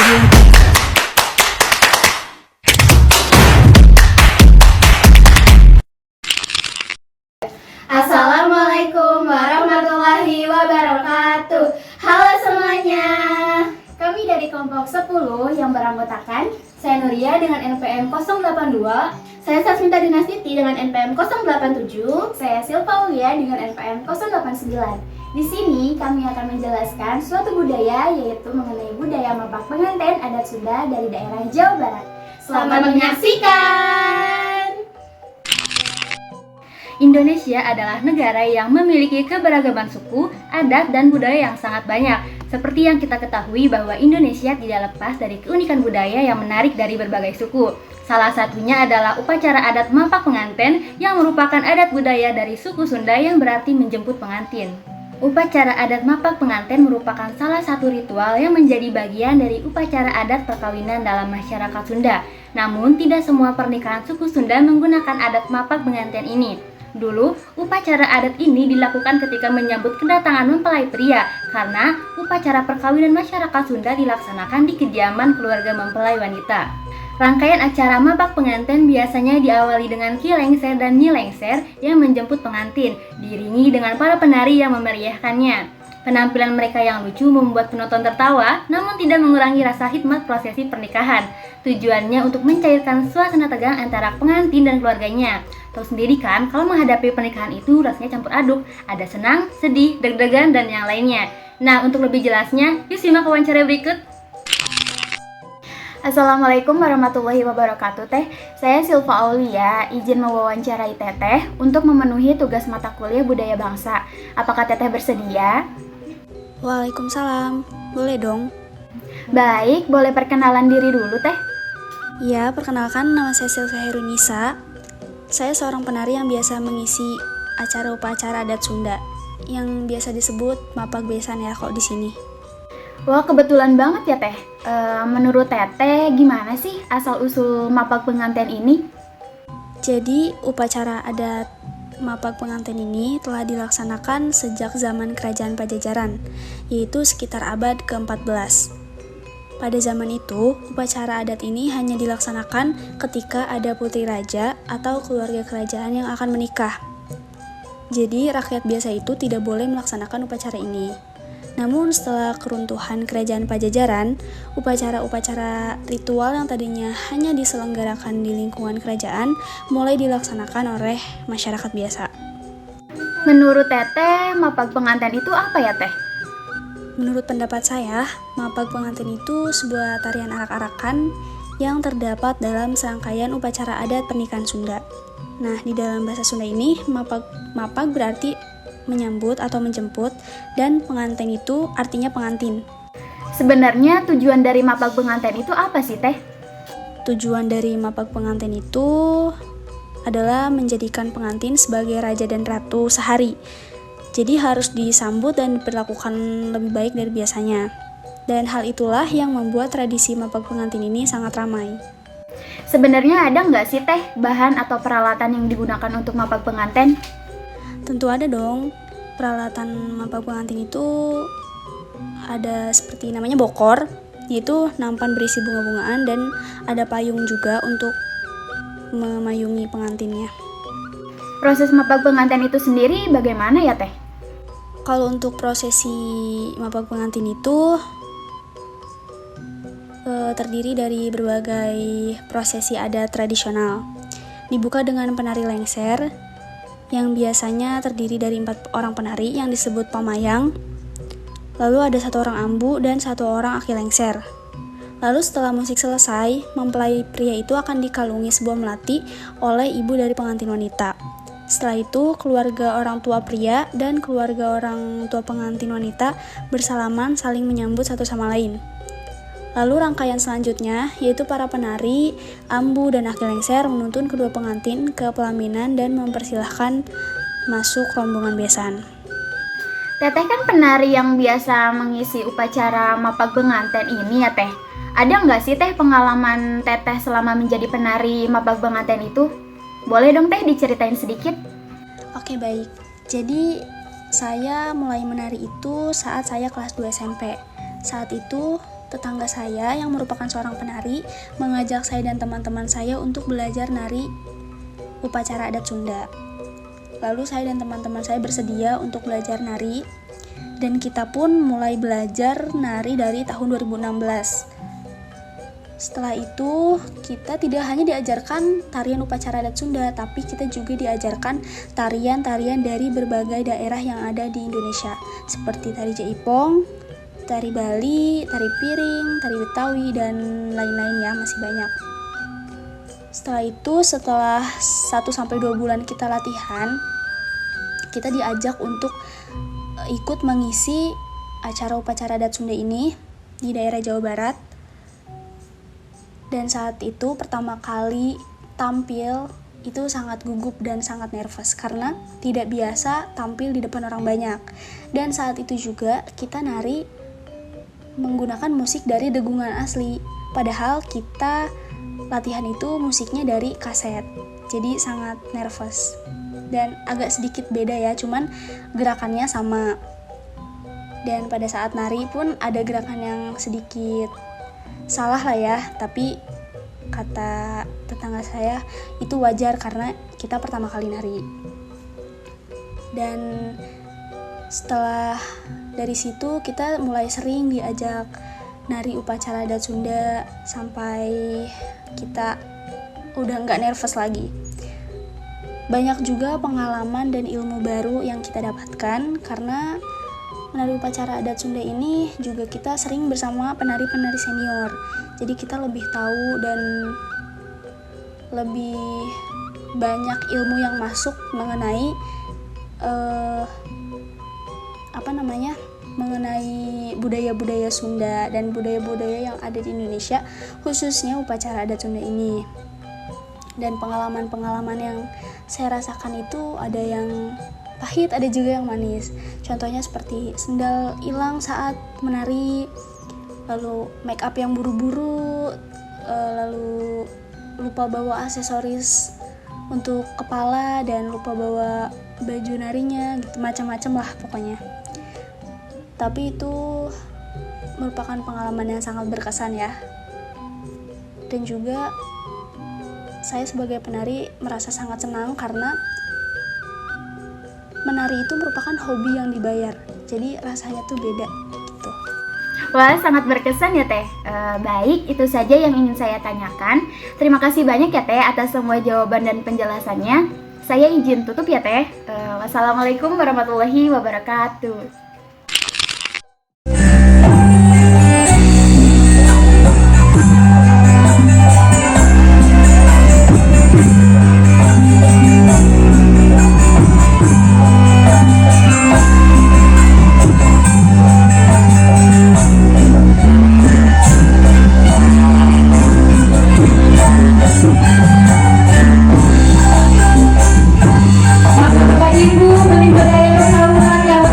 Assalamualaikum warahmatullahi wabarakatuh. Halo semuanya. Kami dari kelompok 10 yang beranggotakan saya Nuria dengan NPM 082, saya Sasminta Dinastiti dengan NPM 087, saya Silva Aulia dengan NPM 089. Di sini kami akan menjelaskan suatu budaya, yaitu mengenai budaya Mapak Pengantin adat Sunda dari daerah Jawa Barat. Selamat menyaksikan. Indonesia adalah negara yang memiliki keberagaman suku, adat, dan budaya yang sangat banyak. Seperti yang kita ketahui bahwa Indonesia tidak lepas dari keunikan budaya yang menarik dari berbagai suku. Salah satunya adalah upacara adat Mapak Pengantin yang merupakan adat budaya dari suku Sunda yang berarti menjemput pengantin. Upacara adat Mapak Pengantin merupakan salah satu ritual yang menjadi bagian dari upacara adat perkawinan dalam masyarakat Sunda. Namun, tidak semua pernikahan suku Sunda menggunakan adat Mapak Pengantin ini. Dulu, upacara adat ini dilakukan ketika menyambut kedatangan mempelai pria, karena upacara perkawinan masyarakat Sunda dilaksanakan di kediaman keluarga mempelai wanita. Rangkaian acara Mapak Pengantin biasanya diawali dengan Ki Lengser dan Nyi Lengser yang menjemput pengantin, diiringi dengan para penari yang memeriahkannya. Penampilan mereka yang lucu membuat penonton tertawa, namun tidak mengurangi rasa hikmat prosesi pernikahan. Tujuannya untuk mencairkan suasana tegang antara pengantin dan keluarganya. Tahu sendiri kan, kalau menghadapi pernikahan itu rasanya campur aduk. Ada senang, sedih, deg-degan, dan yang lainnya. Nah, untuk lebih jelasnya, yuk simak wawancara berikut. Assalamualaikum warahmatullahi wabarakatuh Teh. Saya Silva Aulia, izin mewawancarai Teteh untuk memenuhi tugas mata kuliah budaya bangsa. Apakah Teteh bersedia? Waalaikumsalam, boleh dong? Baik, boleh perkenalan diri dulu Teh? Ya, perkenalkan nama saya Silva Herunisa. Saya seorang penari yang biasa mengisi acara upacara adat Sunda yang biasa disebut Mapak Besan ya kok di sini. Wah, kebetulan banget ya Teh. Menurut Teteh, gimana sih asal-usul Mapak Pengantin ini? Jadi, upacara adat Mapak Pengantin ini telah dilaksanakan sejak zaman Kerajaan Pajajaran, yaitu sekitar abad ke-14. Pada zaman itu, upacara adat ini hanya dilaksanakan ketika ada putri raja atau keluarga kerajaan yang akan menikah. Jadi, rakyat biasa itu tidak boleh melaksanakan upacara ini. Namun, setelah keruntuhan Kerajaan Pajajaran, upacara-upacara ritual yang tadinya hanya diselenggarakan di lingkungan kerajaan mulai dilaksanakan oleh masyarakat biasa. Menurut Teteh, Mapak Pengantin itu apa ya Teh? Menurut pendapat saya, Mapak Pengantin itu sebuah tarian arak-arakan yang terdapat dalam serangkaian upacara adat pernikahan Sunda. Nah, di dalam bahasa Sunda ini, mapak berarti menyambut atau menjemput, dan pengantin itu artinya pengantin. Sebenarnya tujuan dari Mapak Pengantin itu apa sih Teh? Tujuan dari Mapak Pengantin itu adalah menjadikan pengantin sebagai raja dan ratu sehari. Jadi harus disambut dan diperlakukan lebih baik dari biasanya. Dan hal itulah yang membuat tradisi Mapak Pengantin ini sangat ramai. Sebenarnya ada nggak sih Teh bahan atau peralatan yang digunakan untuk Mapak Pengantin? Tentu ada dong. Peralatan Mapak Pengantin itu ada seperti namanya bokor, yaitu nampan berisi bunga-bungaan, dan ada payung juga untuk memayungi pengantinnya. Proses Mapak Pengantin itu sendiri bagaimana ya Teh? Kalau untuk prosesi Mapak Pengantin itu terdiri dari berbagai prosesi adat tradisional. Dibuka dengan penari lengser yang biasanya terdiri dari 4 orang penari yang disebut pamayang. Lalu ada 1 orang ambu dan 1 orang aki lengser. Lalu setelah musik selesai, mempelai pria itu akan dikalungi sebuah melati oleh ibu dari pengantin wanita. Setelah itu, keluarga orang tua pria dan keluarga orang tua pengantin wanita bersalaman saling menyambut satu sama lain. Lalu rangkaian selanjutnya, yaitu para penari, ambu, dan aki lengser menuntun kedua pengantin ke pelaminan dan mempersilahkan masuk rombongan besan. Teteh kan penari yang biasa mengisi upacara Mapak Pengantin ini ya Teh. Ada nggak sih Teh pengalaman Teteh selama menjadi penari Mapak Pengantin itu? Boleh dong Teh diceritain sedikit? Oke, baik. Jadi, saya mulai menari itu saat saya kelas 2 SMP. Saat itu, tetangga saya yang merupakan seorang penari mengajak saya dan teman-teman saya untuk belajar nari upacara adat Sunda. Lalu saya dan teman-teman saya bersedia untuk belajar nari, dan kita pun mulai belajar nari dari tahun 2016. Setelah itu, kita tidak hanya diajarkan tarian upacara adat Sunda, tapi kita juga diajarkan tarian-tarian dari berbagai daerah yang ada di Indonesia, seperti tari Jaipong, tari Bali, tari Piring, tari Betawi, dan lain-lain ya, masih banyak. Setelah 1-2 bulan kita latihan, kita diajak untuk ikut mengisi acara upacara adat Sunda ini di daerah Jawa Barat. Dan saat itu pertama kali tampil itu sangat gugup dan sangat nervous karena tidak biasa tampil di depan orang banyak. Dan saat itu juga kita nari menggunakan musik dari degungan asli, padahal kita latihan itu musiknya dari kaset. Jadi sangat nervous dan agak sedikit beda ya, cuman gerakannya sama. Dan pada saat nari pun ada gerakan yang sedikit salah lah ya, tapi kata tetangga saya itu wajar karena kita pertama kali nari. Dan setelah dari situ kita mulai sering diajak nari upacara adat Sunda sampai kita udah nggak nervous lagi. Banyak juga pengalaman dan ilmu baru yang kita dapatkan karena menari upacara adat Sunda ini juga kita sering bersama penari-penari senior. Jadi kita lebih tahu dan lebih banyak ilmu yang masuk mengenai mengenai budaya-budaya Sunda dan budaya-budaya yang ada di Indonesia, khususnya upacara adat Sunda ini. Dan pengalaman-pengalaman yang saya rasakan itu ada yang pahit, ada juga yang manis. Contohnya seperti sendal hilang saat menari, lalu make up yang buru-buru, lalu lupa bawa aksesoris untuk kepala dan lupa bawa baju narinya, gitu, macam-macam lah pokoknya. Tapi itu merupakan pengalaman yang sangat berkesan ya. Dan juga saya sebagai penari merasa sangat senang karena menari itu merupakan hobi yang dibayar. Jadi rasanya tuh beda gitu. Wah, sangat berkesan ya Teh. Baik, itu saja yang ingin saya tanyakan. Terima kasih banyak ya Teh atas semua jawaban dan penjelasannya. Saya izin tutup ya Teh. Wassalamualaikum warahmatullahi wabarakatuh. Bapak Ibu, pemimpin budaya Betawi yang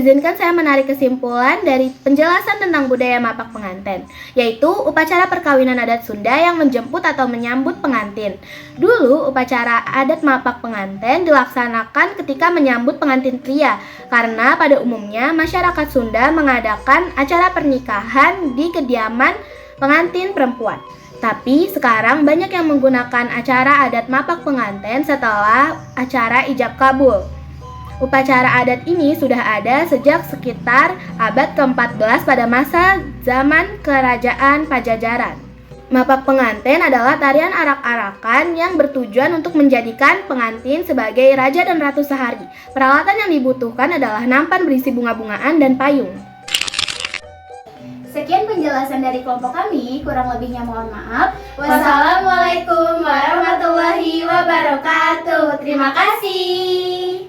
izinkan saya menarik kesimpulan dari penjelasan tentang budaya mapak pengantin, yaitu upacara perkawinan adat Sunda yang menjemput atau menyambut pengantin. Dulu, upacara adat mapak pengantin dilaksanakan ketika menyambut pengantin pria, karena pada umumnya masyarakat Sunda mengadakan acara pernikahan di kediaman pengantin perempuan. Tapi sekarang banyak yang menggunakan acara adat mapak pengantin setelah acara ijab kabul. Upacara adat ini sudah ada sejak sekitar abad ke-14 pada masa zaman Kerajaan Pajajaran. Mapak pengantin adalah tarian arak-arakan yang bertujuan untuk menjadikan pengantin sebagai raja dan ratu sehari. Peralatan yang dibutuhkan adalah nampan berisi bunga-bungaan dan payung. Sekian penjelasan dari kelompok kami, kurang lebihnya mohon maaf. Wassalamualaikum warahmatullahi wabarakatuh. Terima kasih.